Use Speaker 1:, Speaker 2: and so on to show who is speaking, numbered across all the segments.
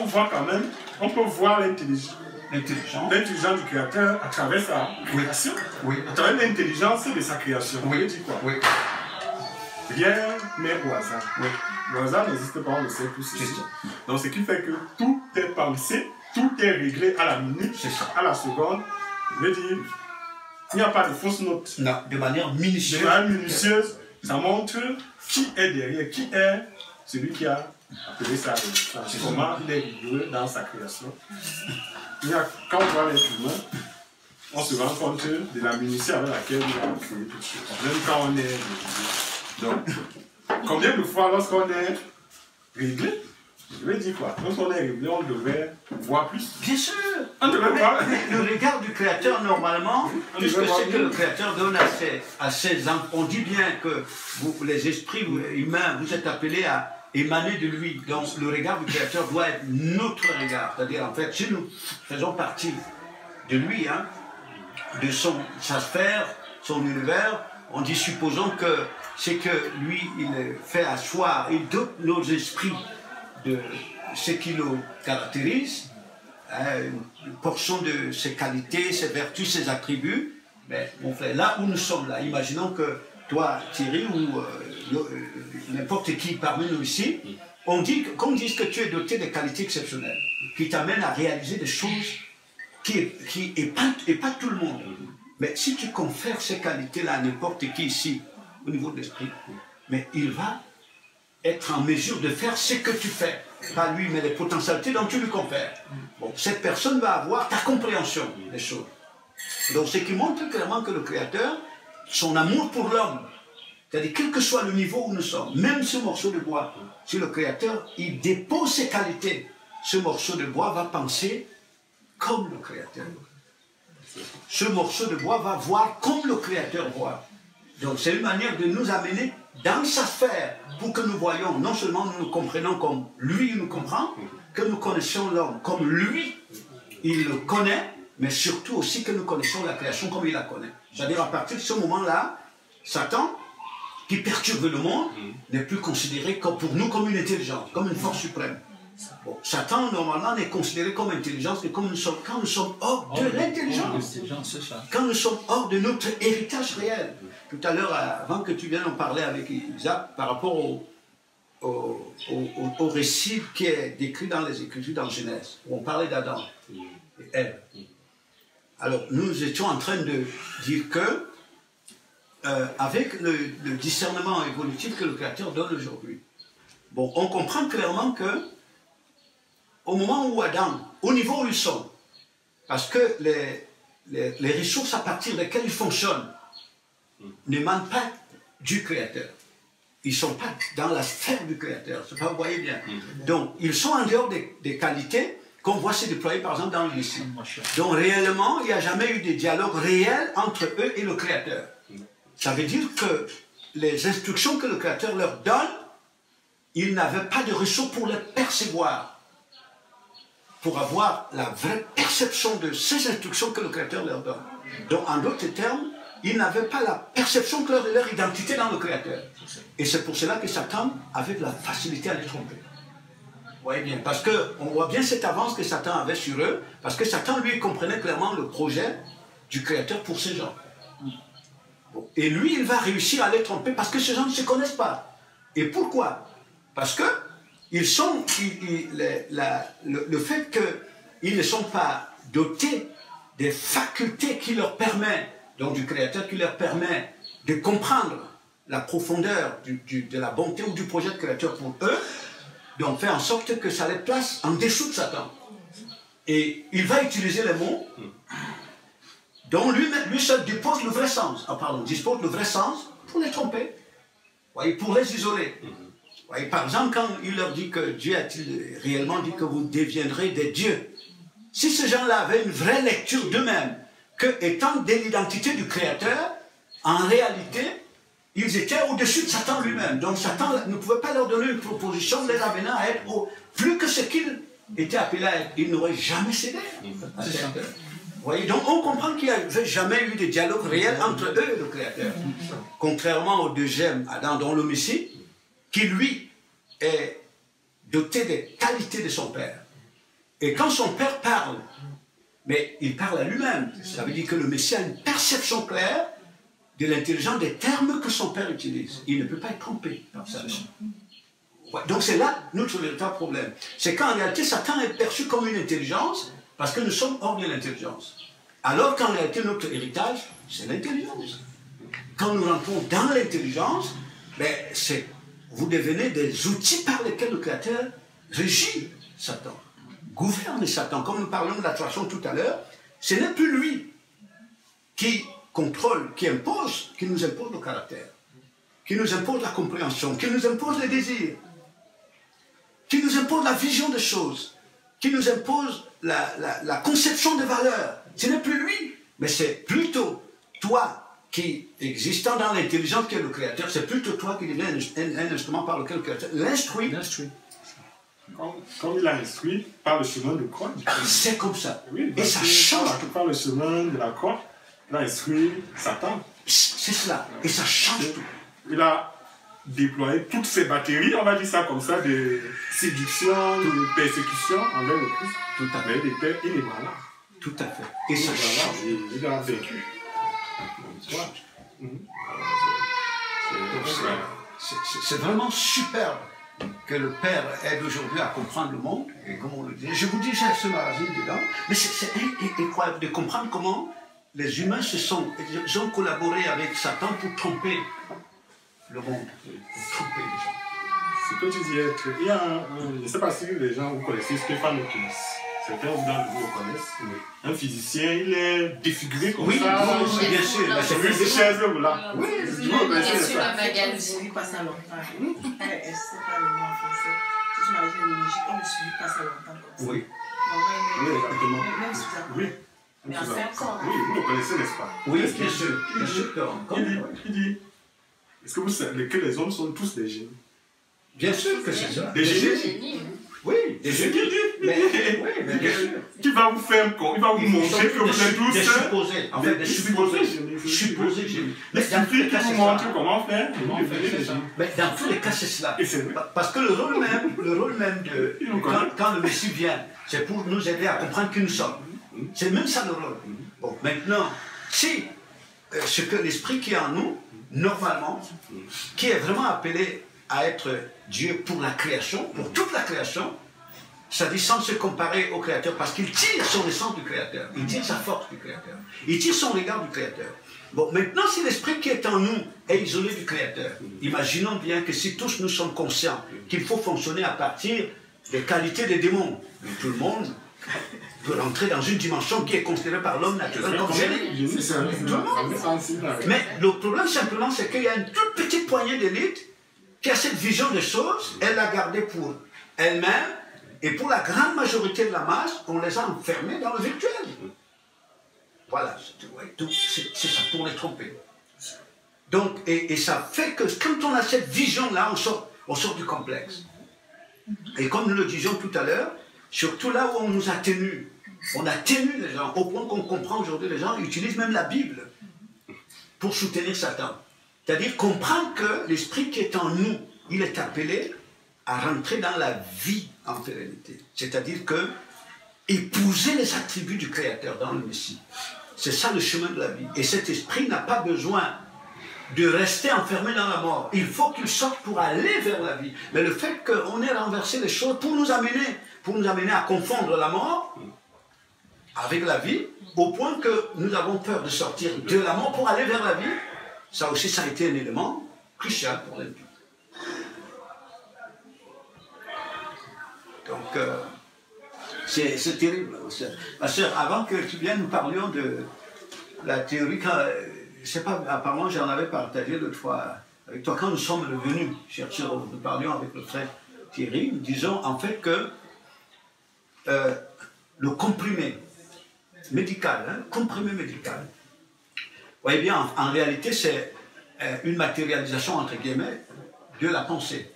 Speaker 1: voit quand même, on peut voir l'intelligence du Créateur à travers sa création, à travers l'intelligence de sa création.
Speaker 2: Oui.
Speaker 1: Dit quoi?
Speaker 2: Oui.
Speaker 1: Rien n'est au hasard. Oui. Le hasard n'existe pas, on le sait tous ici. Donc ce qui fait que tout est pensé, tout est réglé à la minute, à la seconde. Je veux dire, il n'y a pas de fausse note.
Speaker 2: Non, de manière minutieuse.
Speaker 1: De manière minutieuse, ça montre qui est derrière, qui est celui qui a appelé ça. Comment il est rigoureux dans sa création. Quand on voit l'être humain, on se rend compte de la minutie avec laquelle il a créé tout ça. Même quand on est réglé. Donc, combien de fois lorsqu'on est réglé, je veux dire quoi? Lorsqu'on est réglé, on devrait voir plus.
Speaker 2: Bien sûr.
Speaker 1: On devrait voir.
Speaker 2: Le regard du Créateur, normalement, puisque c'est que le Créateur donne à ses enfants. On dit bien que vous, les esprits humains, vous êtes appelés à émaner de lui. Donc le regard du Créateur doit être notre regard. C'est-à-dire, en fait, si nous faisons partie de lui, hein, de sa sphère, son univers, on dit, supposons que c'est que lui, il fait asseoir, il dote nos esprits de ce qui nous caractérise, une portion de ses qualités, ses vertus, ses attributs. Mais mon frère, là où nous sommes là, imaginons que toi, Thierry, ou n'importe qui parmi nous ici, qu'on dise que tu es doté de qualités exceptionnelles, qui t'amènent à réaliser des choses qui épatent tout le monde. Mais si tu confères ces qualités-là à n'importe qui ici, au niveau de l'esprit, mais il va être en mesure de faire ce que tu fais. Pas lui, mais les potentialités dont tu lui confères. Bon, cette personne va avoir ta compréhension des choses. Donc, ce qui montre clairement que le Créateur, son amour pour l'homme, c'est-à-dire quel que soit le niveau où nous sommes, même ce morceau de bois, si le Créateur, il dépose ses qualités, ce morceau de bois va penser comme le Créateur. Ce morceau de bois va voir comme le Créateur voit. Donc c'est une manière de nous amener dans sa sphère pour que nous voyions, non seulement nous nous comprenons comme lui nous comprend, que nous connaissions l'homme comme lui, il le connaît, mais surtout aussi que nous connaissons la création comme il la connaît. C'est-à-dire à partir de ce moment-là, Satan, qui perturbe le monde, n'est plus considéré comme, pour nous comme une intelligence, comme une force suprême. Bon, Satan, normalement, n'est considéré comme intelligence que quand nous sommes hors de l'intelligence. Quand nous sommes hors de notre héritage réel. Tout à l'heure, avant que tu viennes en parler avec Isaac, par rapport au récit qui est décrit dans les Écritures dans Genèse, où on parlait d'Adam et Ève. Alors, nous étions en train de dire que, avec le discernement évolutif que le Créateur donne aujourd'hui, bon, on comprend clairement que au moment où Adam, au niveau où ils sont, parce que les ressources à partir desquelles ils fonctionnent n'émanent pas du Créateur. Ils ne sont pas dans la sphère du Créateur, c'est pas, vous voyez bien. Donc, ils sont en dehors des qualités qu'on voit se déployer par exemple dans le lycée. Donc, réellement, il n'y a jamais eu de dialogue réel entre eux et le Créateur. Ça veut dire que les instructions que le Créateur leur donne, ils n'avaient pas de ressources pour les percevoir. Pour avoir la vraie perception de ces instructions que le Créateur leur donne. Donc, en d'autres termes, ils n'avaient pas la perception de leur identité dans le Créateur. Et c'est pour cela que Satan avait de la facilité à les tromper. Vous voyez bien, parce qu'on voit bien cette avance que Satan avait sur eux, parce que Satan, lui, comprenait clairement le projet du Créateur pour ces gens. Bon. Et lui, il va réussir à les tromper parce que ces gens ne se connaissent pas. Et pourquoi? Parce que le fait qu'ils ne sont pas dotés des facultés qui leur permettent, donc du Créateur qui leur permet de comprendre la profondeur de la bonté ou du projet de Créateur pour eux, donc faire en sorte que ça les place en dessous de Satan. Et il va utiliser les mots dont lui seul dispose le vrai sens, dispose le vrai sens pour les tromper, voyez, pour les isoler. Voyez, par exemple, quand il leur dit que Dieu a-t-il réellement dit que vous deviendrez des dieux, si ces gens-là avaient une vraie lecture d'eux-mêmes, que étant de l'identité du Créateur, en réalité, ils étaient au-dessus de Satan lui-même. Donc Satan ne pouvait pas leur donner une proposition les amenant à être plus que ce qu'ils étaient appelés à être. Ils n'auraient jamais cédé. Vous voyez, donc on comprend qu'il n'y avait jamais eu de dialogue réel entre eux et le Créateur. Contrairement au deuxième Adam, dont le Messie, qui lui est doté des qualités de son Père. Et quand son Père parle, mais il parle à lui-même. Ça veut dire que le Messie a une perception claire de l'intelligence des termes que son Père utilise. Il ne peut pas être trompé par ça. Ouais, donc c'est là notre véritable problème. C'est qu'en réalité, Satan est perçu comme une intelligence parce que nous sommes hors de l'intelligence. Alors qu'en réalité, notre héritage, c'est l'intelligence. Quand nous rentrons dans l'intelligence, ben, vous devenez des outils par lesquels le Créateur régit Satan, gouverne Satan. Comme nous parlions de l'attraction tout à l'heure, ce n'est plus lui qui contrôle, qui nous impose le caractère, qui nous impose la compréhension, qui nous impose les désirs, qui nous impose la vision des choses, qui nous impose la conception des valeurs. Ce n'est plus lui, mais c'est plutôt toi qui, existant dans l'intelligence qui est le Créateur, c'est plutôt toi qui deviens un instrument par lequel le Créateur l'instruit.
Speaker 1: Comme il a instruit par le chemin de croix.
Speaker 2: C'est comme ça.
Speaker 1: Oui,
Speaker 2: et ça change.
Speaker 1: Par le chemin de la croix, il a instruit Satan.
Speaker 2: C'est cela. Et ça change tout.
Speaker 1: Il a déployé toutes ses batteries, on va dire ça comme ça, de séduction, de persécution envers le Christ.
Speaker 2: Tout à fait.
Speaker 1: Mais il était inébranlable.
Speaker 2: Tout à fait. Et ça change.
Speaker 1: Il a vécu.
Speaker 2: C'est vraiment superbe que le Père aide aujourd'hui à comprendre le monde, et comme on le dit. Je vous dis, j'ai ce magazine dedans, mais c'est incroyable de comprendre comment les humains ils ont collaboré avec Satan pour tromper le monde, pour tromper les gens.
Speaker 1: Ce que tu dis, il y a je ne sais pas si les gens vous connaissez Stéphane Hawking. Certains vous le connaissent. Oui. Un physicien, il est défiguré comme ça.
Speaker 2: Oui, bien sûr.
Speaker 1: C'est vu ces chaises là.
Speaker 3: Oui, c'est sur un magazine. J'ai vu pas ça longtemps. C'est pas le mot en français. Si tu m'imagines le logique, on ne suit pas ça longtemps comme ça.
Speaker 2: Oui.
Speaker 1: Oui, exactement.
Speaker 3: Même si ça.
Speaker 1: Oui.
Speaker 3: Mais en 5 ans.
Speaker 1: Oui, vous le connaissez, n'est-ce pas?
Speaker 2: Oui, bien sûr. Bien sûr.
Speaker 1: Il dit, est-ce que vous savez que les hommes sont tous des génies?
Speaker 2: Bien sûr que c'est ça.
Speaker 1: Des génies?
Speaker 2: Oui, des génies. Mais bien sûr.
Speaker 1: Qui va vous faire il va vous montrer que vous êtes tous
Speaker 2: des supposés. En fait, des supposés génies.
Speaker 1: Mais dans tous les cas, vous montre comment faire.
Speaker 2: Mais dans tous les cas, c'est cela.
Speaker 1: Et c'est vrai.
Speaker 2: Parce que le rôle même de quand le Messie vient, c'est pour nous aider à comprendre qui nous sommes. C'est même ça le rôle. Bon, maintenant, si ce que l'esprit qui est en nous, normalement, qui est vraiment appelé à être Dieu pour la création, pour toute la création, ça dit sans se comparer au Créateur, parce qu'il tire son essence du Créateur, il tire sa force du Créateur, il tire son regard du Créateur. Bon, maintenant, si l'esprit qui est en nous est isolé du Créateur, imaginons bien que si tous nous sommes conscients qu'il faut fonctionner à partir des qualités des démons, tout le monde peut rentrer dans une dimension qui est considérée par l'homme naturel comme génie. Mais le problème simplement, c'est qu'il y a une toute petite poignée d'élite qui a cette vision des choses, elle l'a gardée pour elle-même, et pour la grande majorité de la masse, on les a enfermés dans le virtuel. Voilà, c'est ça, pour les tromper. Donc, et ça fait que quand on a cette vision-là, on sort du complexe. Et comme nous le disions tout à l'heure, surtout là où on nous a tenus, on a tenu les gens, au point qu'on comprend aujourd'hui, les gens utilisent même la Bible pour soutenir Satan. C'est-à-dire comprendre que l'esprit qui est en nous, il est appelé à rentrer dans la vie en pérennité. C'est-à-dire que épouser les attributs du Créateur dans le Messie. C'est ça le chemin de la vie. Et cet esprit n'a pas besoin de rester enfermé dans la mort. Il faut qu'il sorte pour aller vers la vie. Mais le fait qu'on ait renversé les choses pour nous amener à confondre la mort avec la vie, au point que nous avons peur de sortir de la mort pour aller vers la vie, ça aussi, ça a été un élément crucial pour la vie. Donc, c'est terrible. Ma soeur, avant que tu viennes, nous parlions de la théorie, je ne sais pas, apparemment j'en avais partagé l'autre fois avec toi, quand nous sommes revenus chercher, nous parlions avec le frère Thierry, nous disons en fait que le comprimé médical, vous voyez bien, en réalité c'est une matérialisation entre guillemets de la pensée.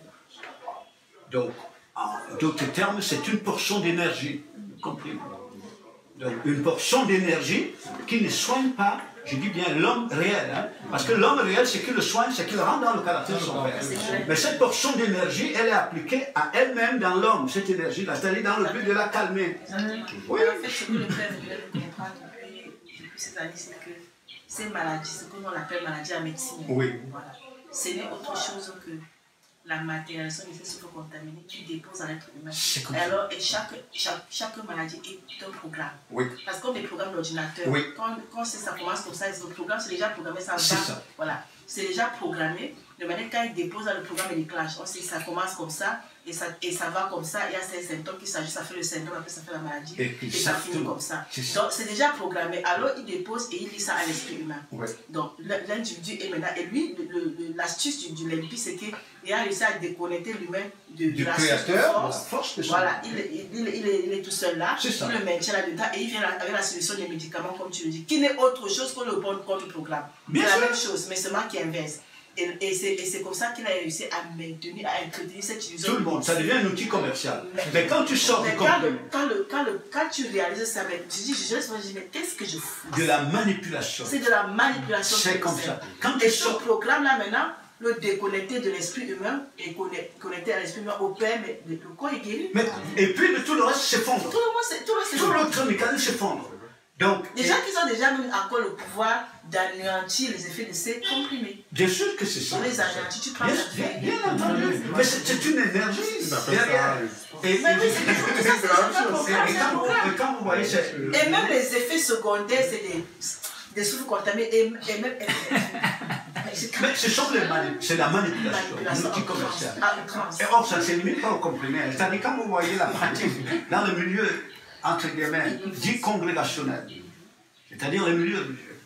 Speaker 2: Donc, en d'autres termes, c'est une portion d'énergie comprimée. Donc une portion d'énergie qui ne soigne pas, je dis bien l'homme réel, hein, parce que l'homme réel, c'est qu'il le soigne, c'est qu'il rentre dans le caractère de son père. Mais cette portion d'énergie, elle est appliquée à elle-même dans l'homme, cette énergie-là, c'est-à-dire dans le but de la calmer.
Speaker 3: Oui. En fait, ce que le père veut comprendre depuis cette année, c'est que ces maladies, ce que l'on appelle maladie en médecine,
Speaker 2: oui.
Speaker 3: Voilà. Ce n'est autre chose que la matérialisation de ces souffles contaminés qui dépose à l'être humain. Alors, et chaque maladie est un programme.
Speaker 2: Oui.
Speaker 3: Parce qu'on des programmes d'ordinateur,
Speaker 2: oui.
Speaker 3: quand ça commence comme ça, le programme c'est déjà programmé, ça va. Voilà. C'est déjà programmé. De manière quand il dépose dans le programme, il déclenche. On sait que ça commence comme ça et ça va comme ça. Il y a ces symptômes qui s'ajoutent, ça fait le symptôme, après ça fait la maladie. Et ça finit comme ça. Donc c'est déjà programmé. Alors il dépose et il lit ça à l'esprit humain. Ouais. Donc l'individu est maintenant. Et lui, l'astuce du LMP, c'est qu'il a réussi à déconnecter l'humain de la force. Voilà, il est tout seul là. Il le maintient là-dedans et il vient avec la solution des médicaments, comme tu le dis, qui n'est autre chose que le bon contre-programme. C'est la même chose, mais seulement qui inverse. Et c'est comme ça qu'il a réussi à maintenir, à introduire cette illusion.
Speaker 2: Tout le monde, ça devient un outil commercial. Mais quand tu sors du complément.
Speaker 3: Quand tu réalises ça, tu dis, mais qu'est-ce que je fous?
Speaker 2: De la manipulation.
Speaker 3: C'est de la manipulation.
Speaker 2: C'est comme ça.
Speaker 3: Et ce programme-là, maintenant, le déconnecter de l'esprit humain et connecter à l'esprit humain opère, mais le corps est guéri.
Speaker 2: Et puis tout le reste s'effondre. Tout l'autre mécanisme s'effondre. Donc,
Speaker 3: les gens qui ont déjà même encore le pouvoir d'anéantir les effets de ces comprimés.
Speaker 2: Bien sûr que c'est ça.
Speaker 3: Les anéantis, tu prends
Speaker 2: bien entendu. Mais c'est une énergie derrière.
Speaker 3: Et
Speaker 2: quand vous voyez
Speaker 3: et même les effets secondaires, c'est des souffles contaminés et même.
Speaker 2: Mais c'est la manipulation, l'outil commercial. Et or, ça ne se limite pas aux comprimés. C'est-à-dire, quand vous voyez la pratique dans le milieu, entre guillemets, dit congrégationnel, c'est-à-dire le milieu religieux,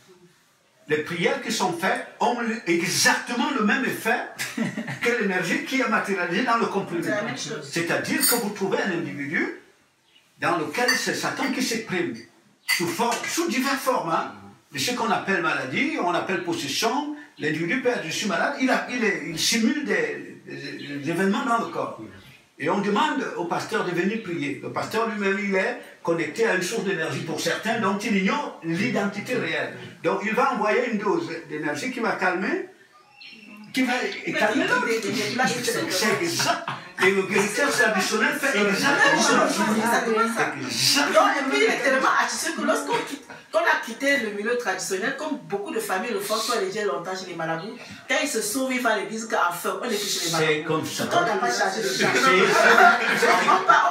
Speaker 2: les prières qui sont faites ont exactement le même effet que l'énergie qui est matérialisée dans le comprimé. C'est-à-dire que vous trouvez un individu dans lequel c'est Satan qui s'exprime sous diverses formes, hein, de ce qu'on appelle maladie, on appelle possession. L'individu peut être je suis malade, il simule des événements dans le corps. Et on demande au pasteur de venir prier. Le pasteur lui-même, il est connecté à une source d'énergie pour certains dont il ignore l'identité réelle. Donc il va envoyer une dose d'énergie qui va calmer, calmer l'autre. C'est exact. Et le guérisseur traditionnel fait exactement ça.
Speaker 3: Et puis il est tellement attiré que lorsqu'on a quitté le milieu traditionnel, comme beaucoup de familles le font, quand les gens longtemps chez les marabouts, quand ils se sauvent, ils vont à l'église qu'enfin, on est plus chez les marabouts.
Speaker 2: C'est comme ça.
Speaker 3: On n'a pas changé de gens.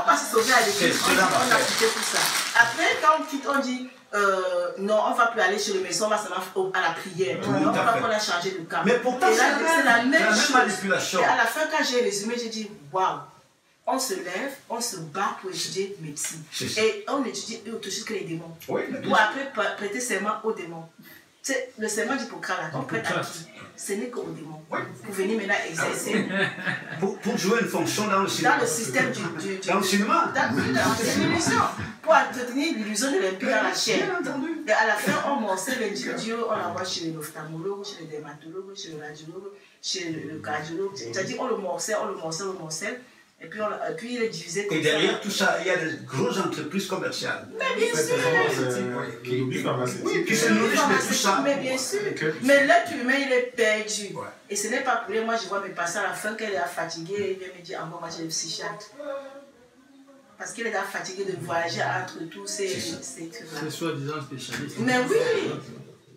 Speaker 3: On va se sauver à l'église, on a quitté tout ça. Après, quand on quitte, on dit non, on ne va plus aller chez le maison, on va seulement à la prière. On a changé de camp.
Speaker 2: Mais pourtant, c'est la même manipulation.
Speaker 3: Et à la fin, quand j'ai résumé, j'ai dit waouh, on se lève, on se bat pour étudier médecine. Et on étudie autre chose que les démons.
Speaker 2: Oui,
Speaker 3: pour après prêter serment aux démons. Le serment d'Hippocrate, on prête à qui? Ce n'est qu'aux démons. Oui. Pour venir maintenant exercer.
Speaker 2: Pour jouer une fonction dans le cinéma.
Speaker 3: Dans le système
Speaker 2: dans le cinéma.
Speaker 3: C'est une illusion. Pour entretenir l'illusion de l'impie dans la chair. Et à la fin, on morcelle l'individu, on l'envoie chez l'ophtalmologue, chez le dermatologue, chez le radiologue, chez le cardiologue. C'est-à-dire, on le morcelle. Et puis il est divisé comme ça.
Speaker 2: Et derrière tout ça, il y a de grosses entreprises commerciales.
Speaker 3: Mais bien sûr.
Speaker 2: Qui se nourrissent de tout ça.
Speaker 3: Mais bien sûr. Mais l'être humain, il est perdu. Ouais. Et ce n'est pas pour rien. Moi, je vois mes patients à la fin qu'elle est fatiguée. Il vient me dire, ah bon, moi j'ai le psychiatre. Parce qu'elle est fatiguée de voyager entre tous ces trucs-là.
Speaker 4: C'est soi-disant spécialiste.
Speaker 3: Mais oui.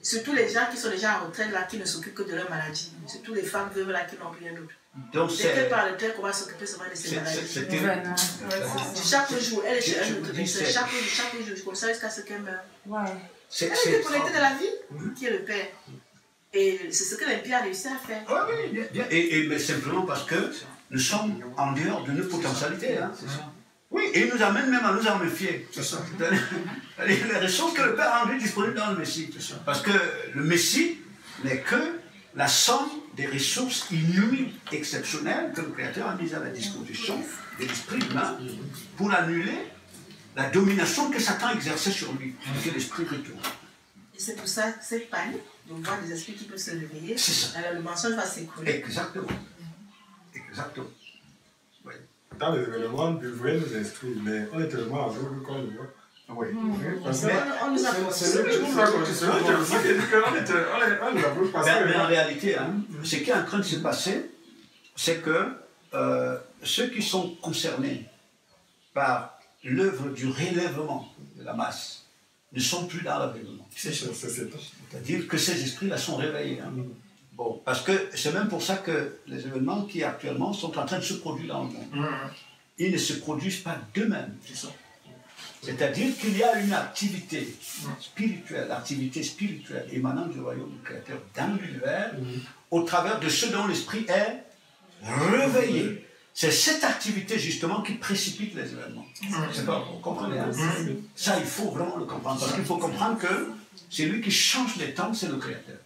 Speaker 3: Surtout les gens qui sont déjà en retraite là, qui ne s'occupent que de leur maladie. Surtout les femmes veuves là qui n'ont rien d'autre.
Speaker 2: Donc
Speaker 3: dès qu'elle parle de qu'on va s'occuper seulement de ces maladies. Chaque jour, elle est chez un autre médecin. Chaque jour, comme ça jusqu'à ce qu'elle meure. Ouais. Elle est déconnectée de la vie, qui est le Père. Et c'est ce que l'impie a réussi à faire.
Speaker 2: Oui, bien. Mais simplement parce que nous sommes en dehors de nos potentialités. Hein. Oui, et il nous amène même à nous en méfier. C'est ça. Les ressources que le Père a rendues disponibles dans le Messie. Parce que le Messie n'est que la somme des ressources inouïes, exceptionnelles que le Créateur a mises à la disposition de l'esprit humain pour annuler la domination que Satan exerçait sur lui, que l'esprit retourne.
Speaker 3: Et c'est pour ça, cette panique, de voir des esprits qui peuvent se réveiller, alors le mensonge va s'écrouler.
Speaker 2: Exactement. Exactement. Oui.
Speaker 1: Dans les événements, on devrait nous instruire, mais on est tellement aveugle qu'on ne voit.
Speaker 2: Oui.
Speaker 1: Parce que
Speaker 3: On nous a
Speaker 1: c'est le tout ça qu'on dit.
Speaker 2: Mais en réalité, hein, ce qui est en train de se passer, c'est que ceux qui sont concernés par l'œuvre du relèvement de la masse ne sont plus dans l'aveuglement. C'est-à-dire que ces esprits-là sont réveillés. Hein. Bon, parce que c'est même pour ça que les événements qui actuellement sont en train de se produire dans le monde, ils ne se produisent pas d'eux-mêmes. C'est-à-dire qu'il y a une activité spirituelle émanant du royaume du Créateur dans l'univers, au travers de ce dont l'esprit est réveillé. C'est cette activité justement qui précipite les événements. C'est pas, vous comprenez, hein? Ça, il faut vraiment le comprendre. Parce qu'il faut comprendre que c'est lui qui change les temps, c'est le Créateur.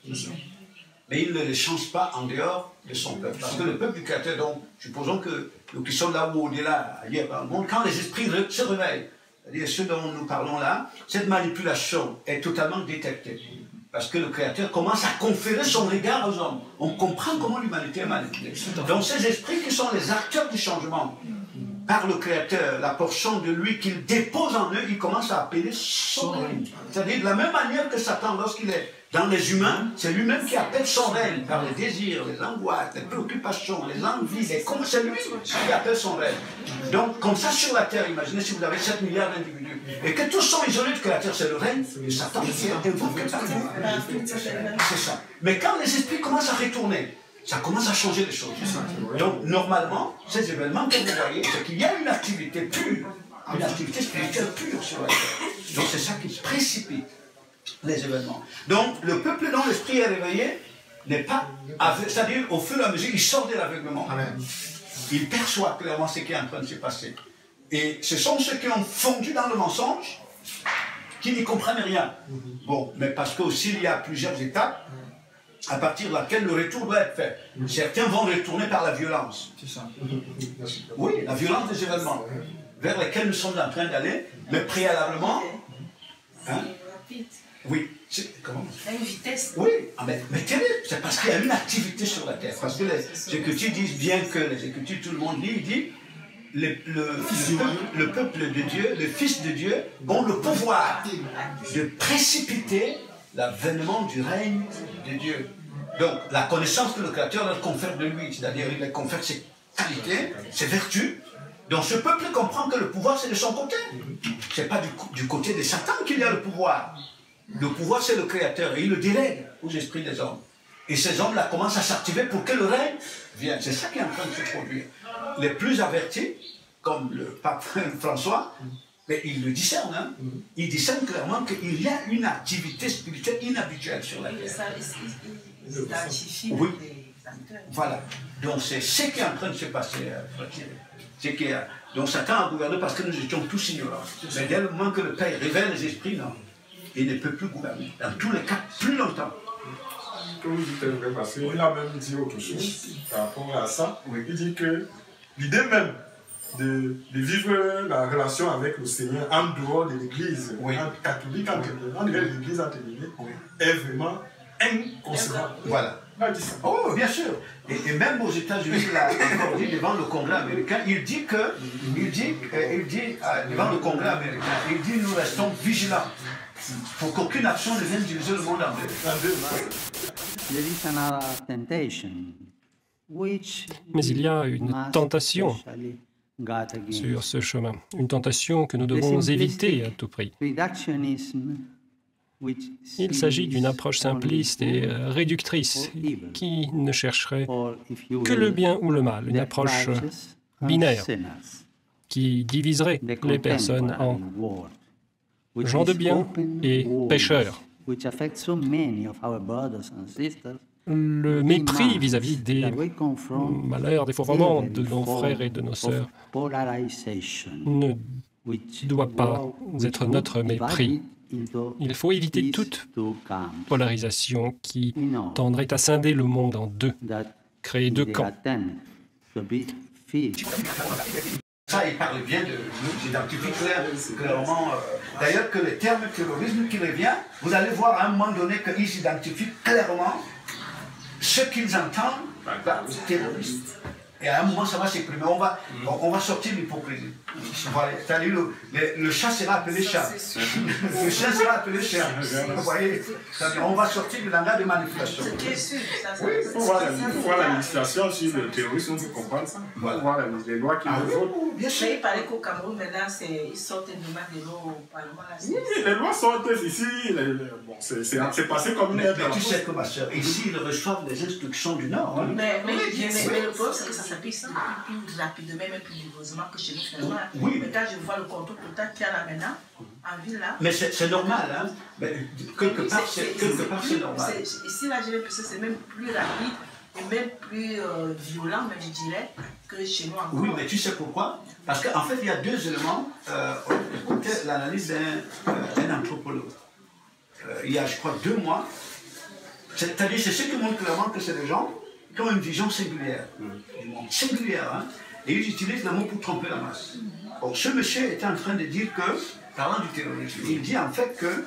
Speaker 2: Mais il ne les change pas en dehors de son peuple. Parce que le peuple du Créateur, donc, supposons que nous qui sommes là ou au-delà, ailleurs dans le monde, quand les esprits se réveillent, c'est-à-dire ceux dont nous parlons là, cette manipulation est totalement détectée. Parce que le Créateur commence à conférer son regard aux hommes. On comprend comment l'humanité est manipulée. Donc ces esprits qui sont les acteurs du changement, par le Créateur, la portion de lui qu'il dépose en eux, il commence à appeler son règne. C'est-à-dire de la même manière que Satan, lorsqu'il est dans les humains, c'est lui-même qui appelle son règne par les désirs, les angoisses, les préoccupations, les envies, c'est lui qui appelle son règne. Donc, comme ça sur la terre, imaginez si vous avez 7 milliards d'individus et que tous sont isolés du Créateur, c'est le règne de Satan qui est évoqué par vous. C'est ça. Mais quand les esprits commencent à retourner, ça commence à changer les choses. Donc, normalement, ces événements que vous voyez, c'est qu'il y a une activité pure, une activité spirituelle pure sur la terre. Donc, c'est ça qui précipite les événements. Donc, le peuple dont l'esprit est réveillé n'est pas aveugle, c'est-à-dire au fur et à mesure, il sort de l'aveuglement. Il perçoit clairement ce qui est en train de se passer. Et ce sont ceux qui ont fondu dans le mensonge qui n'y comprennent rien. Bon, mais parce qu'aussi il y a plusieurs étapes à partir de laquelle le retour doit être fait. Certains vont retourner par la violence. C'est ça. Oui, la violence des événements vers lesquels nous sommes en train d'aller, mais préalablement. Hein? Oui. Comment?
Speaker 3: Il y a une vitesse.
Speaker 2: Oui, mais terrible. C'est parce qu'il y a une activité sur la terre. Parce que les Écritures disent, bien que les Écritures, tout le monde lit, il dit le peuple de Dieu, le Fils de Dieu, ont le pouvoir de précipiter l'avènement du règne de Dieu. Donc, la connaissance que le Créateur leur confère de lui, c'est-à-dire il leur confère ses qualités, ses vertus. Donc, ce peuple comprend que le pouvoir, c'est de son côté. Ce n'est pas du côté de Satan qu'il y a le pouvoir. Le pouvoir, c'est le Créateur, et il le délègue aux esprits des hommes. Et ces hommes-là commencent à s'activer pour que le règne vienne. C'est ça qui est en train de se produire. Les plus avertis, comme le pape François, mais ils le discernent. Hein? Ils discernent clairement qu'il y a une activité spirituelle inhabituelle sur la terre.
Speaker 3: Ils identifient les acteurs.
Speaker 2: Voilà. Donc c'est ce qui est en train de se passer. Donc Satan a gouverné parce que nous étions tous ignorants. Mais dès le moment que le Père révèle les esprits, non, il ne peut plus gouverner. Dans tous les cas, plus longtemps.
Speaker 1: Comme vous dites, parce qu'il a même dit autre chose par rapport à ça. Il dit que l'idée même de vivre la relation avec le Seigneur en dehors de l'Église catholique, en dehors de l'Église est vraiment inconcevable.
Speaker 2: Voilà. Oh, bien sûr. Et même aux États-Unis, il a encore dit devant le Congrès américain, il dit devant le Congrès américain, il dit nous restons vigilants pour qu'aucune action ne vienne diviser le monde en deux.
Speaker 4: Mais il y a une tentation sur ce chemin, une tentation que nous devons éviter à tout prix. Il s'agit d'une approche simpliste et réductrice qui ne chercherait que le bien ou le mal, une approche binaire qui diviserait les personnes en gens de bien et pécheurs. Le mépris vis-à-vis des malheurs, des fourvoiements de nos frères et de nos sœurs ne doit pas être notre mépris. Il faut éviter toute polarisation qui tendrait à scinder le monde en deux, créer deux camps.
Speaker 2: Ça, il parle bien de nous, j'identifie clairement. D'ailleurs, que le terme terrorisme qui revient, vous allez voir à un moment donné qu'ils identifient clairement ce qu'ils entendent par terroriste. Et à un moment, ça va s'exprimer. On va sortir l'hypocrisie. Le chat sera appelé chat. Le chien sera appelé chien. Vous voyez, on va sortir du langage de manipulation.
Speaker 3: C'est sûr.
Speaker 1: Oui, pour voir la législation sur le terrorisme, on peut comprendre ça. Pour voir les lois qui le votent.
Speaker 3: Bien sûr. Mais il paraît qu'au Cameroun, maintenant, ils sortent une demande de lois au Parlement.
Speaker 1: Oui, les lois sortent ici. Bon, c'est passé comme une aide.
Speaker 2: Mais tu sais que ma soeur, ici, ils reçoivent des instructions du Nord. Hein.
Speaker 3: Mais le problème, c'est que ça s'applique plus rapidement, même plus rigoureusement que chez nous, finalement.
Speaker 2: Oui.
Speaker 3: Mais quand je vois le contrôle total qu'il y a là maintenant, en ville là.
Speaker 2: Mais c'est normal, hein. Mais quelque part, c'est normal.
Speaker 3: Ici, là, j'ai l'impression que c'est même plus rapide et même plus violent, même je dirais, que chez nous encore.
Speaker 2: Oui, mais tu sais pourquoi? Parce qu'en fait, il y a deux éléments. Écoutez l'analyse d'un anthropologue. Il y a, je crois, 2 mois. C'est-à-dire, c'est ce qui montre clairement que c'est des gens qui ont une vision singulière. Singulière, hein. Et ils utilisent le mot pour tromper la masse. Or, ce monsieur était en train de dire que, parlant du terrorisme, il dit en fait que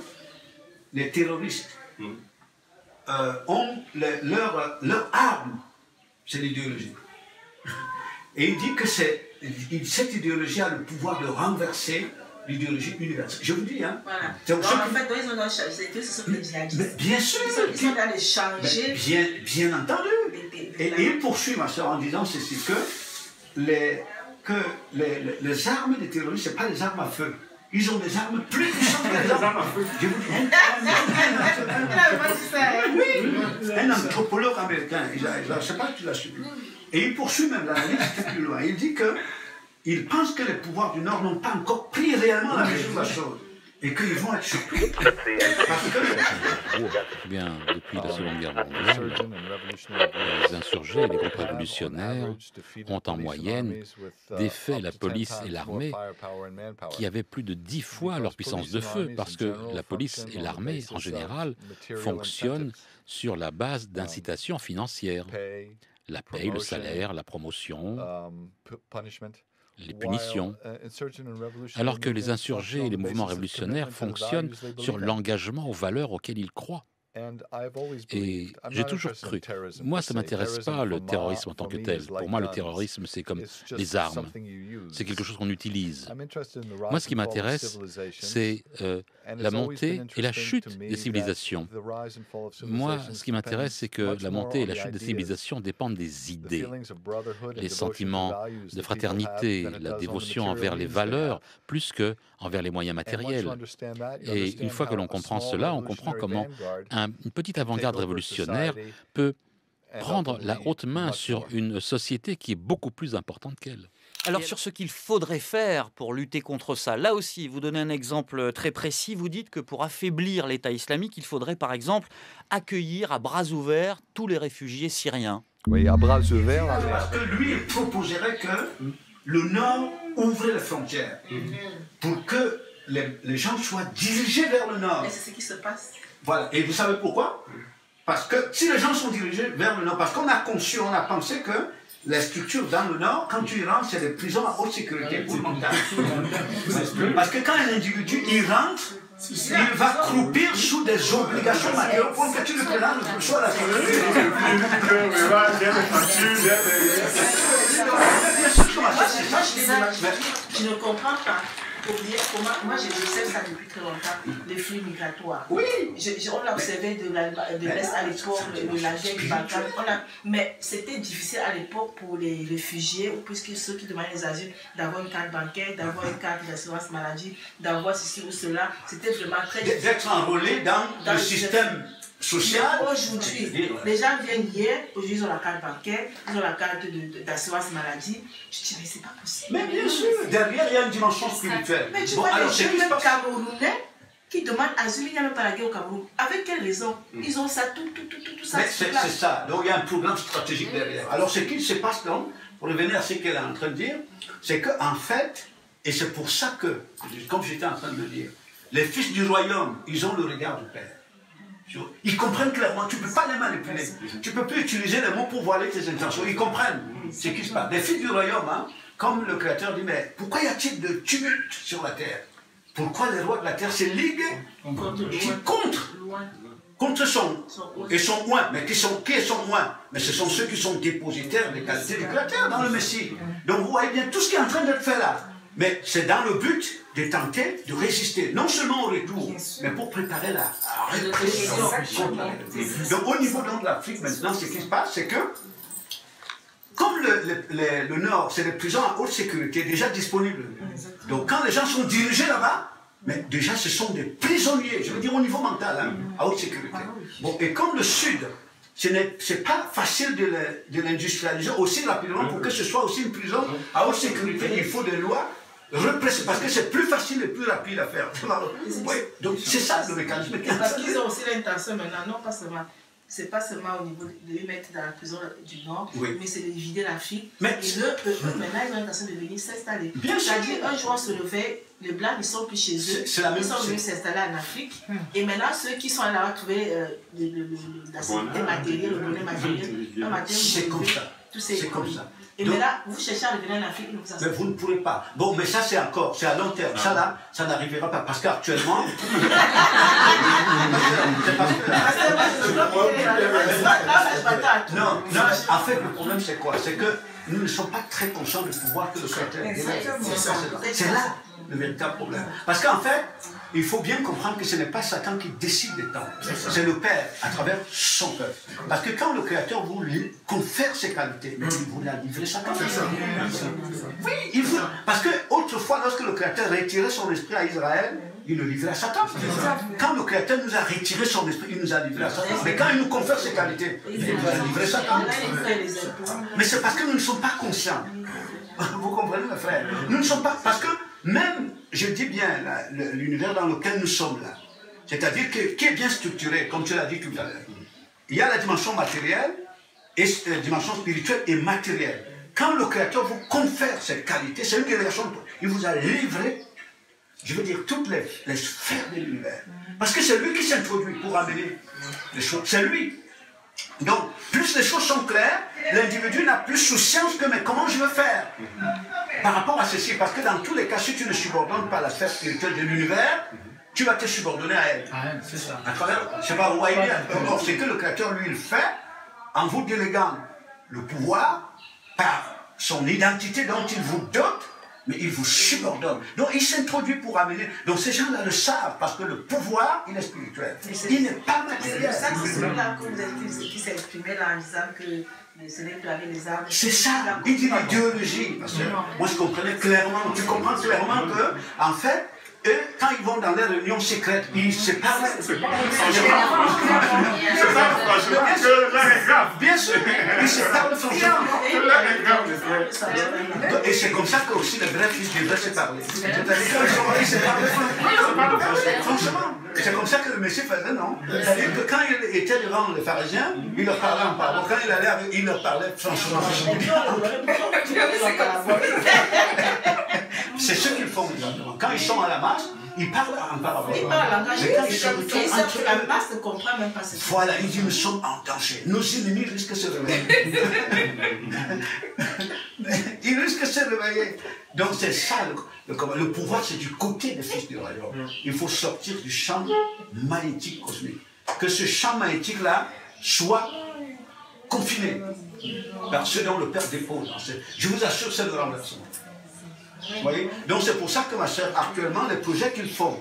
Speaker 2: les terroristes ont leur arme, c'est l'idéologie. Et il dit que cette idéologie a le pouvoir de renverser l'idéologie universelle. Je vous dis, hein.
Speaker 3: Voilà. Donc, en fait, ils ont changé, ce sont les djihadistes.
Speaker 2: Bien sûr.
Speaker 3: Ils sont allés changer.
Speaker 2: Bien entendu. Et il poursuit, ma soeur, en disant ceci, que les armes des terroristes, ce n'est pas des armes à feu. Ils ont des armes plus puissantes que les armes à feu. Je vous dis. Un anthropologue américain, je ne sais pas si tu l'as suivi. Et il poursuit même l'analyse plus loin. Il dit qu'il pense que les pouvoirs du Nord n'ont pas encore pris réellement la mesure de la chose. Et qu'ils vont être surpris. Parce que...
Speaker 5: Bien, depuis la Seconde Guerre mondiale, les insurgés et les groupes révolutionnaires ont en moyenne défait la police et l'armée qui avaient plus de 10 fois leur puissance de feu, parce que la police et l'armée, en général, fonctionnent sur la base d'incitations financières. La paye, le salaire, la promotion, les punitions, alors que les insurgés et les mouvements révolutionnaires fonctionnent sur l'engagement aux valeurs auxquelles ils croient. Et j'ai toujours cru, moi ça ne m'intéresse pas le terrorisme en tant que tel. Pour moi le terrorisme c'est comme les armes, c'est quelque chose qu'on utilise. Moi ce qui m'intéresse c'est la montée et la chute des civilisations. Moi ce qui m'intéresse c'est que la montée et la chute des civilisations dépendent des idées, les sentiments de fraternité, la dévotion envers les valeurs plus que envers les moyens matériels. Et une fois que l'on comprend cela, on comprend comment une petite avant-garde révolutionnaire peut prendre la haute main sur une société qui est beaucoup plus importante qu'elle.
Speaker 6: Alors sur ce qu'il faudrait faire pour lutter contre ça, là aussi, vous donnez un exemple très précis, vous dites que pour affaiblir l'État islamique, il faudrait par exemple accueillir à bras ouverts tous les réfugiés syriens.
Speaker 7: Oui, à bras ouverts.
Speaker 2: Parce que lui, il proposerait que le Nord ouvre les frontières pour que les gens soient dirigés vers le Nord.
Speaker 3: Et c'est ce qui se passe.
Speaker 2: Voilà. Et vous savez pourquoi? Parce que si les gens sont dirigés vers le Nord, parce qu'on a conçu, on a pensé que les structures dans le Nord, quand tu y rentres, c'est des prisons à haute sécurité pour le montage. Parce que quand un individu y rentre, il va croupir sous des obligations matérielles pour que tu le présentes le plus à la sécurité.
Speaker 3: Je ne comprends pas. Moi, j'observe ça depuis très longtemps, les flux migratoires.
Speaker 2: Oui.
Speaker 3: On l'a observé de l'Est à l'époque, de l'Algérie, du Balkan. Mais c'était difficile à l'époque pour les réfugiés, ou plus que ceux qui demandaient les asiles, d'avoir une carte bancaire, d'avoir une carte d'assurance maladie, d'avoir ceci ou cela. C'était vraiment très difficile.
Speaker 2: D'être enrôlé dans le système social.
Speaker 3: Aujourd'hui, les gens viennent hier, aujourd'hui ils ont la carte bancaire, ils ont la carte d'assurance maladie. Je dis, mais c'est pas possible.
Speaker 2: Mais bien sûr, derrière il y a une dimension spirituelle.
Speaker 3: Mais tu vois, les jeunes même Camerounais qui demandent asile, il n'y a même pas la guerre au Cameroun. Avec quelle raison? Ils ont ça, tout ça.
Speaker 2: C'est ça, donc il y a un programme stratégique derrière. Alors ce qui se passe donc, pour revenir à ce qu'elle est en train de dire, c'est qu'en fait, et c'est pour ça que, comme j'étais en train de le dire, les fils du royaume, ils ont le regard du Père. Ils comprennent clairement, tu ne peux pas les manipuler. Tu ne peux plus utiliser les mots pour voiler tes intentions. Ils comprennent ce qui se passe. Les fils du royaume, hein, comme le Créateur dit, mais pourquoi y a-t-il de tumulte sur la terre? pourquoi les rois de la terre se liguent contre son oint. Mais qui est son oint? Mais ce sont ceux qui sont dépositaires des qualités du Créateur dans le Messie. Donc vous voyez bien tout ce qui est en train d'être fait là. Mais c'est dans le but de tenter de résister, non seulement au retour, mais pour préparer la répression. Donc au niveau de l'Afrique maintenant, ce qui se passe, c'est que comme le Nord, c'est des prisons à haute sécurité déjà disponibles. Donc quand les gens sont dirigés là-bas, mais déjà ce sont des prisonniers, je veux dire au niveau mental, hein, à haute sécurité. Bon, et comme le Sud, c'est pas facile de l'industrialiser aussi rapidement pour que ce soit aussi une prison à haute sécurité. Il faut des lois répressives parce que c'est plus facile et plus rapide à faire. Oui, donc c'est ça le mécanisme.
Speaker 3: Parce qu'ils ont aussi l'intention maintenant, non pas seulement. C'est pas seulement au niveau de les mettre dans la prison du Nord, mais c'est de vider l'Afrique. Et eux, maintenant, ils ont l'intention de venir s'installer. C'est-à-dire, un jour, on se levait, les Blancs ne sont plus chez eux. Ils sont venus s'installer en Afrique. Et maintenant, ceux qui sont allés là trouver la sécurité matérielle, le bonheur matériel,
Speaker 2: c'est comme ça. C'est comme ça.
Speaker 3: Et maintenant, vous cherchez à revenir en Afrique,
Speaker 2: mais vous ne pourrez pas. Bon, mais ça, c'est encore, c'est à long terme. Ça, là, ça n'arrivera pas. Parce qu'actuellement. Non, en fait, le problème, c'est quoi? C'est que nous ne sommes pas très conscients du pouvoir que le Créateur. C'est là le véritable problème. Parce qu'en fait, il faut bien comprendre que ce n'est pas Satan qui décide des temps. C'est le Père à travers son peuple. Parce que quand le Créateur vous confère ses qualités, il vous l'a livré Satan. Oui, il vous... Parce que autrefois, lorsque le Créateur retirait son esprit à Israël, il le livrait à Satan. Quand le Créateur nous a retiré son esprit, il nous a livré à Satan. Mais quand il nous confère ses qualités, il nous a livré à Satan. Mais c'est parce que nous ne sommes pas conscients. Vous comprenez, mes frères? Nous ne sommes pas... Parce que même, je dis bien, l'univers dans lequel nous sommes là, c'est-à-dire qui est bien structuré, comme tu l'as dit tout à l'heure. Il y a la dimension matérielle, et la dimension spirituelle et matérielle. Quand le Créateur vous confère cette qualité, c'est une révélation, il vous a livré, je veux dire, toutes les sphères de l'univers. Parce que c'est lui qui s'introduit pour amener les choses. C'est lui. Donc, plus les choses sont claires, l'individu n'a plus souciance que mais comment je veux faire par rapport à ceci. Parce que dans tous les cas, si tu ne subordonnes pas la sphère spirituelle de l'univers, tu vas te subordonner à elle.
Speaker 7: C'est ça.
Speaker 2: À travers, c'est pas vous voyez bien. Or, c'est que le Créateur, lui, il fait en vous déléguant le pouvoir par son identité dont il vous dote, mais il vous subordonne. Donc il s'introduit pour amener. Donc ces gens-là le savent parce que le pouvoir, il est spirituel. Il n'est pas matériel.
Speaker 3: C'est ça que c'est là que vous avez dit, qui s'est exprimé là en disant que ce n'est plus avec les armes.
Speaker 2: C'est ça. Il dit l'idéologie. Parce que moi je comprenais clairement. Tu comprends clairement que, en fait, eux, quand ils vont dans les réunions secrètes, ils se parlent.
Speaker 1: C'est pas franchement.
Speaker 2: Bien sûr, ils se parlent franchement. Et c'est comme ça que aussi les vrais fils devraient se parler. C'est-à-dire qu'ils se parlent franchement. C'est comme ça que le Messie faisait, non? C'est-à-dire que quand il était devant les pharisiens, il leur parlait en parlant. Quand il allait avec, il leur parlait franchement. C'est ce qu'ils font exactement. Quand ils sont à la masse, ils parlent en parabole.
Speaker 3: Ils parlent en langage.
Speaker 2: Mais quand ils se retrouvent entre
Speaker 3: la masse ne comprend même pas ce que c'est.
Speaker 2: Voilà, il dit nous sommes en danger. Nos ennemis risquent de se réveiller. Ils risquent de se réveiller. Donc c'est ça le pouvoir, c'est du côté des fils du royaume. Il faut sortir du champ magnétique cosmique. Que ce champ magnétique-là soit confiné par ceux dont le Père dépose. Je vous assure, c'est le renversement. Vous voyez? Donc c'est pour ça que ma soeur, actuellement, les projets qu'ils font,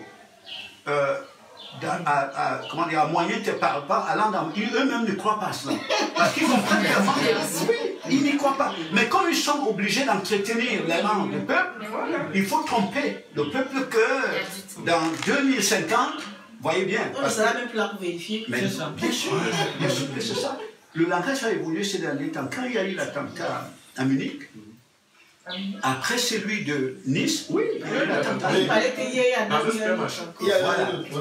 Speaker 2: comment dire, à moyen de parle pas, allant dans eux-mêmes ne croient pas à cela. Parce qu'ils comprennent clairement. Oui, ils n'y croient pas. Mais comme ils sont obligés d'entretenir les langues du peuple, il faut tromper le peuple que dans 2050, voyez bien.
Speaker 3: On ne sera même plus là pour vérifier.
Speaker 2: Mais bien sûr que c'est ça. Le langage a évolué ces derniers temps. Quand il y a eu l'attentat à Munich, après celui de Nice, oui, il y a eu l'attentat.
Speaker 3: Il fallait qu'il y ait un autre.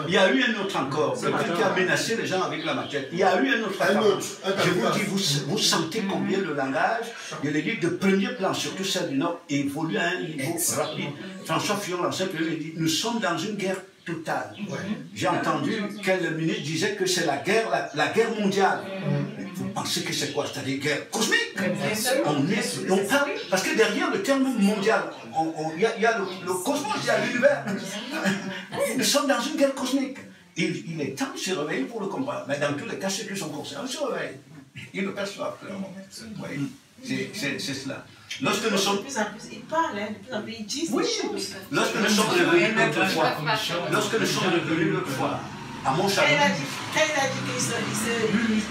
Speaker 2: Il y a eu un autre encore, quelqu'un qui a menacé les gens avec la machette. Il y a eu un autre encore. Je vous dis, vous sentez combien le langage, je l'ai dit, de premier plan, surtout celle du Nord, évolue à un niveau rapide. François Fillon, l'ancien premier ministre, dit, nous sommes dans une guerre totale. J'ai entendu quel ministre disait que c'est la guerre mondiale. Il ne faut pas pensez que c'est quoi? C'est-à-dire guerre cosmique. On parle, parce que derrière le terme mondial, il y a le cosmos, il y a l'univers. Nous sommes dans une guerre cosmique. Il est temps de se réveiller pour le combat. Mais dans tous les cas, ceux qui sont concernés se réveillent. Ils le perçoivent clairement. Oui, c'est cela. Lorsque nous sommes...
Speaker 3: De plus en plus, ils parlent, de plus en plus, ils disent
Speaker 2: oui.
Speaker 3: des choses.
Speaker 2: Lorsque nous sommes revenus l'autre fois, à Montchalon.
Speaker 3: Elle a dit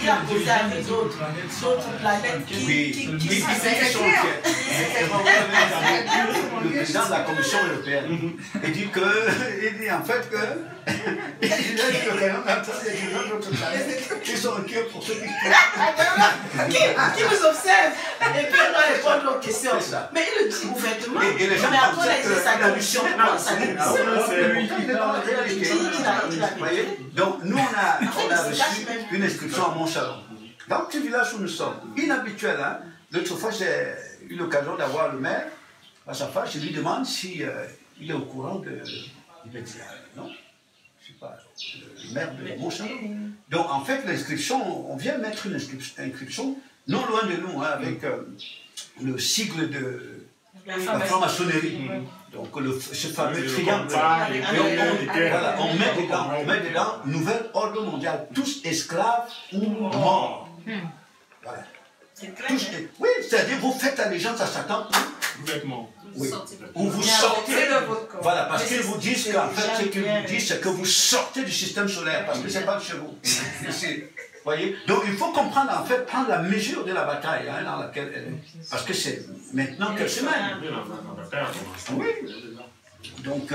Speaker 3: qu'il a posé avec d'autres planètes qui
Speaker 2: le président de la Commission européenne, il dit en fait que il a dit que il y a d'autres planètes qui sont inquiets pour ceux
Speaker 3: qui nous observent et puis on doit répondre aux questions. Mais il le dit ouvertement.
Speaker 2: Et les gens
Speaker 3: mais après,
Speaker 2: sa commission donc nous on a reçu une inscription à Montchalon. Dans le petit village où nous sommes, inhabituel. Hein? L'autre fois, j'ai eu l'occasion d'avoir le maire à sa face. Je lui demande si il est au courant de... Il me dit non, je ne suis pas le maire de Montchalon. Donc en fait, l'inscription, on vient mettre une inscription non loin de nous, hein, avec le sigle de la franc-maçonnerie. Donc ce fameux triangle. On met dedans nouvel ordre mondial, tous esclaves ou morts. Voilà. Tous, oui, c'est-à-dire vous faites allégeance à Satan. Oui. Ou vous sortez. Voilà, parce qu'ils vous disent qu'en fait, ce qu'ils vous disent, c'est que vous sortez du système solaire, parce que ce n'est pas chez vous. Voyez? Donc il faut comprendre, en fait, prendre la mesure de la bataille dans laquelle elle est. Parce que c'est maintenant qu'elle se mène. Oui. Donc,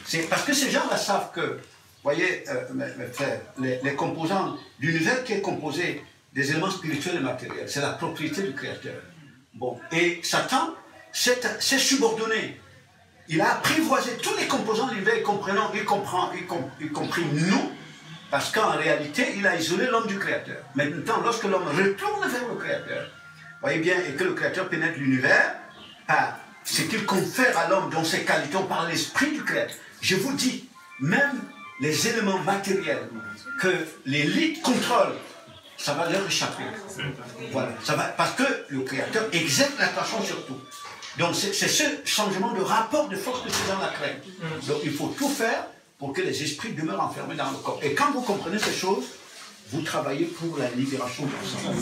Speaker 2: c'est parce que ces gens-là savent que, voyez, mes frères, les composants d'univers qui est composé des éléments spirituels et matériels, c'est la propriété du Créateur. Bon, et Satan s'est subordonné. Il a apprivoisé tous les composants de l'univers, y compris nous, parce qu'en réalité, il a isolé l'homme du Créateur. Maintenant, lorsque l'homme retourne vers le Créateur, voyez bien, et que le Créateur pénètre l'univers, ce qu'il confère à l'homme dans ses qualités par l'esprit du Créateur. Je vous dis, même les éléments matériels que l'élite contrôle, ça va leur échapper. Voilà, ça va, parce que le Créateur exerce l'attraction sur tout. Donc c'est ce changement de rapport de force que ces gens-là craignent. Donc il faut tout faire pour que les esprits demeurent enfermés dans le corps. Et quand vous comprenez ces choses, vous travaillez pour la libération de l'ensemble.